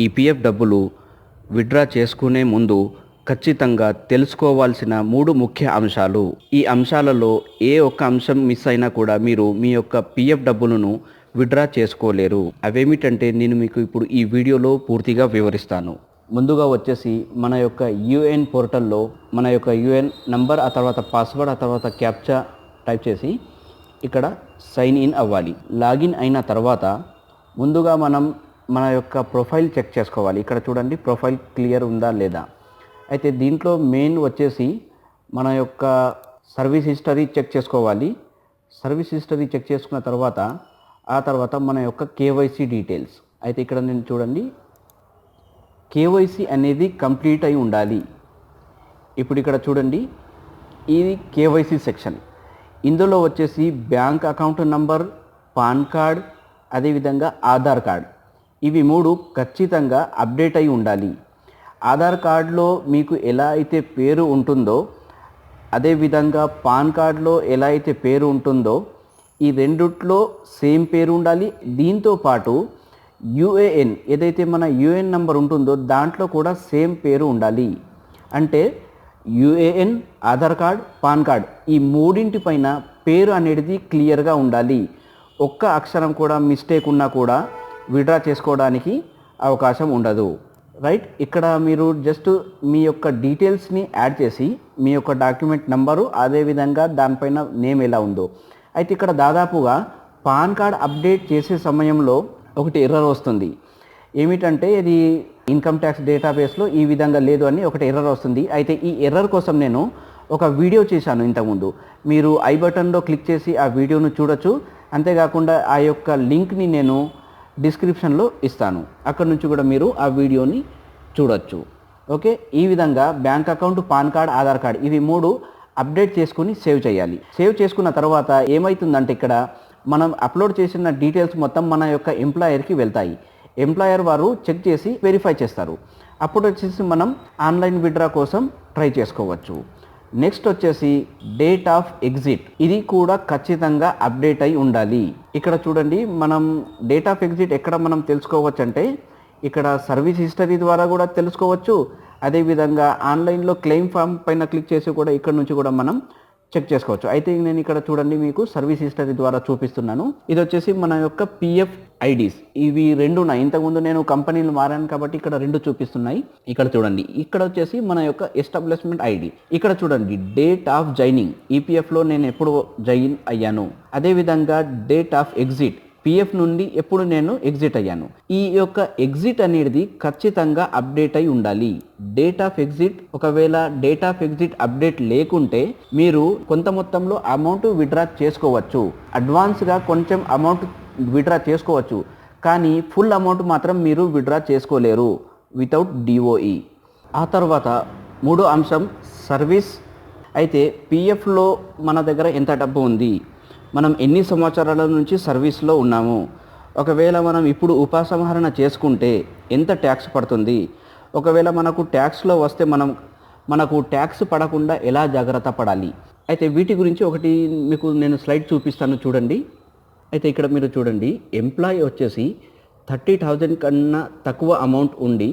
EPF డబ్బులు withdraw చేసుకునే ముందు ఖచ్చితంగా తెలుసుకోవాల్సిన 3 ముఖ్య అంశాలు. ఈ అంశాలలో ఏ ఒక్క అంశం మిస్ అయినా కూడా మీరు మీ యొక్క పీఎఫ్ డబ్బులను విత్డ్రా చేసుకోలేరు. అవేమిటంటే నేను మీకు ఇప్పుడు ఈ వీడియోలో పూర్తిగా వివరిస్తాను. ముందుగా వచ్చేసి మన యొక్క యూఏఎన్ పోర్టల్లో మన యొక్క యూఏఎన్ నంబర్, ఆ తర్వాత పాస్వర్డ్, ఆ తర్వాత క్యాప్చా టైప్ చేసి ఇక్కడ సైన్ ఇన్ అవ్వాలి. లాగిన్ అయిన తర్వాత ముందుగా మనం మన యొక్క ప్రొఫైల్ చెక్ చేసుకోవాలి. ఇక్కడ చూడండి, ప్రొఫైల్ క్లియర్ ఉందా లేదా. అయితే దీంట్లో మెయిన్ వచ్చేసి మన యొక్క సర్వీస్ హిస్టరీ చెక్ చేసుకోవాలి. సర్వీస్ హిస్టరీ చెక్ చేసుకున్న తర్వాత ఆ తర్వాత మన యొక్క కేవైసీ డీటెయిల్స్. అయితే ఇక్కడ నేను చూడండి, కేవైసీ అనేది కంప్లీట్ అయి ఉండాలి. ఇప్పుడు ఇక్కడ చూడండి, ఇది కేవైసీ సెక్షన్. ఇందులో వచ్చేసి bank account number, pan card, అదేవిధంగా ఆధార్ కార్డ్, ఇవి 3 ఖచ్చితంగా అప్డేట్ అయి ఉండాలి. ఆధార్ కార్డులో మీకు ఎలా అయితే పేరు ఉంటుందో, అదేవిధంగా పాన్ కార్డులో ఎలా అయితే పేరు ఉంటుందో, ఈ రెండిట్లో సేమ్ పేరు ఉండాలి. దీంతో పాటు యూఏఎన్, ఏదైతే మన యూఏఎన్ నంబర్ ఉంటుందో దాంట్లో కూడా సేమ్ పేరు ఉండాలి. అంటే UAN, Aadhaar card, pan card, ఈ మూడింటిపైన పేరు అనేది క్లియర్గా ఉండాలి. ఒక్క అక్షరం కూడా మిస్టేక్ ఉన్నా కూడా విత్డ్రా చేసుకోవడానికి అవకాశం ఉండదు. రైట్, ఇక్కడ మీరు జస్ట్ మీ యొక్క డీటెయిల్స్ని యాడ్ చేసి మీ యొక్క డాక్యుమెంట్ నంబరు, అదేవిధంగా దానిపైన నేమ్ ఎలా ఉందో. అయితే ఇక్కడ దాదాపుగా పాన్ కార్డ్ అప్డేట్ చేసే సమయంలో ఒకటి ఎర్రర్ వస్తుంది. ఏమిటంటే ఇది ఇన్కమ్ ట్యాక్స్ డేటాబేస్లో ఈ విధంగా లేదు అని ఒకటి ఎర్రర్ వస్తుంది. అయితే ఈ ఎర్రర్ కోసం నేను ఒక వీడియో చేశాను ఇంతకుముందు. మీరు ఐ బటన్లో క్లిక్ చేసి ఆ వీడియోను చూడొచ్చు. అంతేకాకుండా ఆ యొక్క లింక్ని నేను డిస్క్రిప్షన్లో ఇస్తాను, అక్కడ నుంచి కూడా మీరు ఆ వీడియోని చూడొచ్చు. ఓకే, ఈ విధంగా bank account, pan card, Aadhaar card, ఇవి 3 అప్డేట్ చేసుకుని సేవ్ చేయాలి. సేవ్ చేసుకున్న తర్వాత ఏమవుతుందంటే ఇక్కడ మనం అప్లోడ్ చేసిన డీటెయిల్స్ మొత్తం మన యొక్క ఎంప్లాయర్కి వెళ్తాయి. ఎంప్లాయర్ వారు చెక్ చేసి వెరిఫై చేస్తారు. అప్పుడు వచ్చేసి మనం ఆన్లైన్ విత్డ్రా కోసం ట్రై చేసుకోవచ్చు. నెక్స్ట్ వచ్చేసి డేట్ ఆఫ్ ఎగ్జిట్, ఇది కూడా ఖచ్చితంగా అప్డేట్ అయి ఉండాలి. ఇక్కడ చూడండి, మనం డేట్ ఆఫ్ ఎగ్జిట్ ఎక్కడ మనం తెలుసుకోవచ్చు అంటే ఇక్కడ సర్వీస్ హిస్టరీ ద్వారా కూడా తెలుసుకోవచ్చు. అదేవిధంగా ఆన్లైన్లో క్లెయిమ్ ఫామ్ పైన క్లిక్ చేసి కూడా ఇక్కడ నుంచి కూడా మనం చెక్ చేసుకోవచ్చు. అయితే నేను ఇక్కడ చూడండి మీకు సర్వీస్ హిస్టరీ ద్వారా చూపిస్తున్నాను. ఇది వచ్చేసి మన యొక్క పిఎఫ్ ఐడీస్, ఇవి 2 ఉన్నాయి. ఇంతకుముందు నేను కంపెనీలు మారాను కాబట్టి ఇక్కడ 2 చూపిస్తున్నాయి. ఇక్కడ చూడండి, ఇక్కడ వచ్చేసి మన యొక్క ఎస్టాబ్లిష్మెంట్ ఐడి. ఇక్కడ చూడండి డేట్ ఆఫ్ జాయినింగ్, ఈపీఎఫ్లో నేను ఎప్పుడు జాయిన్ అయ్యాను, అదేవిధంగా డేట్ ఆఫ్ ఎగ్జిట్, పిఎఫ్ నుండి ఎప్పుడు నేను ఎగ్జిట్ అయ్యాను. ఈ యొక్క ఎగ్జిట్ అనేది ఖచ్చితంగా అప్డేట్ అయి ఉండాలి. డేట్ ఆఫ్ ఎగ్జిట్, ఒకవేళ డేట్ ఆఫ్ ఎగ్జిట్ అప్డేట్ లేకుంటే మీరు కొంత మొత్తంలో అమౌంట్ విత్డ్రా చేసుకోవచ్చు. అడ్వాన్స్గా కొంచెం అమౌంట్ విత్డ్రా చేసుకోవచ్చు, కానీ ఫుల్ అమౌంట్ మాత్రం మీరు విత్డ్రా చేసుకోలేరు వితౌట్ డిఓఈ. ఆ తర్వాత 3వ అంశం సర్వీస్. అయితే పిఎఫ్లో మన దగ్గర ఎంత డబ్బు ఉంది, మనం ఎన్ని సంవత్సరాల నుంచి సర్వీస్లో ఉన్నాము, ఒకవేళ మనం ఇప్పుడు ఉపసంహరణ చేసుకుంటే ఎంత ట్యాక్స్ పడుతుంది, ఒకవేళ మనకు ట్యాక్స్లో వస్తే మనకు ట్యాక్స్ పడకుండా ఎలా జాగ్రత్త పడాలి. అయితే వీటి గురించి ఒకటి మీకు నేను స్లైడ్ చూపిస్తాను, చూడండి. అయితే ఇక్కడ మీరు చూడండి, ఎంప్లాయీ వచ్చేసి 30,000 కన్నా తక్కువ అమౌంట్ ఉండి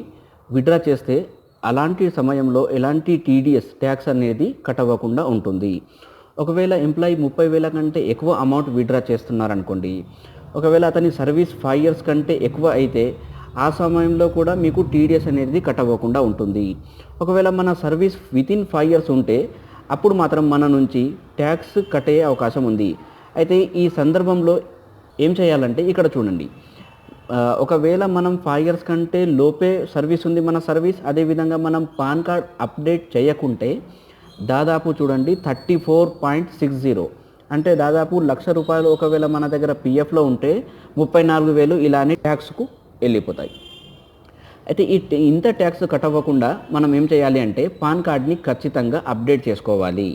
విత్డ్రా చేస్తే అలాంటి సమయంలో ఎలాంటి టీడీఎస్ ట్యాక్స్ అనేది కట్ అవ్వకుండా ఉంటుంది. ఒకవేళ ఎంప్లాయీ 30,000 కంటే ఎక్కువ అమౌంట్ విత్డ్రా చేస్తున్నారనుకోండి, ఒకవేళ అతని సర్వీస్ 5 years కంటే ఎక్కువ అయితే ఆ సమయంలో కూడా మీకు టీడీఎస్ అనేది కట్ అవ్వకుండా ఉంటుంది. ఒకవేళ మన సర్వీస్ వితిన్ 5 years ఉంటే అప్పుడు మాత్రం మన నుంచి ట్యాక్స్ కట్ అయ్యే అవకాశం ఉంది. అయితే ఈ సందర్భంలో ఏం చేయాలంటే ఇక్కడ చూడండి, ఒకవేళ మనం 5 years కంటే లోపే సర్వీస్ ఉంది మన సర్వీస్, అదేవిధంగా మనం పాన్ కార్డ్ అప్డేట్ చేయకుంటే దాదాపు చూడండి 34.60, అంటే దాదాపు ₹1,00,000 ఒకవేళ మన దగ్గర పిఎఫ్లో ఉంటే 34,000 ఇలానే ట్యాక్స్కు వెళ్ళిపోతాయి. అయితే ఇంత ట్యాక్స్ కట్ అవ్వకుండా మనం ఏం చేయాలి అంటే పాన్ కార్డ్ని ఖచ్చితంగా అప్డేట్ చేసుకోవాలి.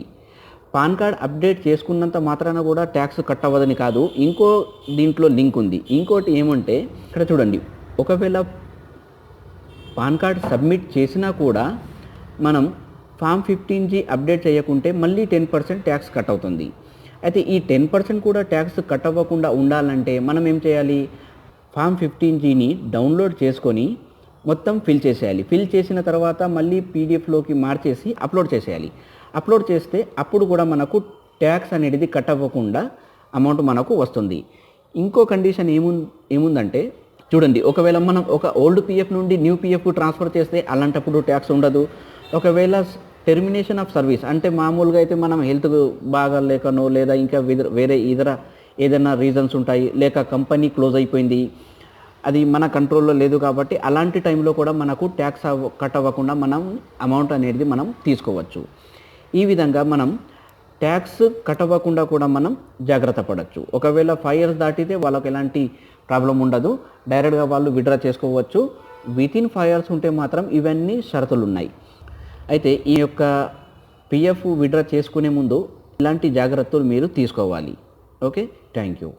పాన్ కార్డ్ అప్డేట్ చేసుకున్నంత మాత్రాన కూడా ట్యాక్స్ కట్ అవ్వదని కాదు, ఇంకో దీంట్లో లింక్ ఉంది. ఇంకోటి ఏమంటే ఇక్కడ చూడండి, ఒకవేళ పాన్ కార్డ్ సబ్మిట్ చేసినా కూడా మనం ఫామ్ 15G అప్డేట్ చేయకుంటే మళ్ళీ 10% ట్యాక్స్ కట్ అవుతుంది. అయితే ఈ 10% కూడా ట్యాక్స్ కట్ అవ్వకుండా ఉండాలంటే మనం ఏం చేయాలి, ఫామ్ 15Gని డౌన్లోడ్ చేసుకొని మొత్తం ఫిల్ చేసేయాలి. ఫిల్ చేసిన తర్వాత మళ్ళీ పీడిఎఫ్లోకి మార్చేసి అప్లోడ్ చేసేయాలి. అప్లోడ్ చేస్తే అప్పుడు కూడా మనకు ట్యాక్స్ అనేది కట్ అవ్వకుండా అమౌంట్ మనకు వస్తుంది. ఇంకో కండిషన్ ఏముందంటే చూడండి, ఒకవేళ మనం ఒక ఓల్డ్ పీఎఫ్ నుండి న్యూ పీఎఫ్కు ట్రాన్స్ఫర్ చేస్తే అలాంటప్పుడు ట్యాక్స్ ఉండదు. ఒకవేళ టెర్మినేషన్ ఆఫ్ సర్వీస్ అంటే మామూలుగా అయితే మనం హెల్త్ బాగా లేకనో లేదా ఇంకా వేరే ఏదైనా రీజన్స్ ఉంటాయి, లేక కంపెనీ క్లోజ్ అయిపోయింది, అది మన కంట్రోల్లో లేదు కాబట్టి అలాంటి టైంలో కూడా మనకు ట్యాక్స్ కట్ అవ్వకుండా మనం అమౌంట్ అనేది మనం తీసుకోవచ్చు. ఈ విధంగా మనం ట్యాక్స్ కట్ అవ్వకుండా కూడా మనం జాగ్రత్త పడవచ్చు. ఒకవేళ 5 years దాటితే వాళ్ళకి ఎలాంటి ప్రాబ్లం ఉండదు, డైరెక్ట్గా వాళ్ళు విత్డ్రా చేసుకోవచ్చు. వితిన్ 5 years ఉంటే మాత్రం ఇవన్నీ షరతులు ఉన్నాయి. అయితే ఈ యొక్క పిఎఫ్ విత్డ్రా చేసుకునే ముందు ఇలాంటి జాగ్రత్తలు మీరు తీసుకోవాలి. Okay, thank you.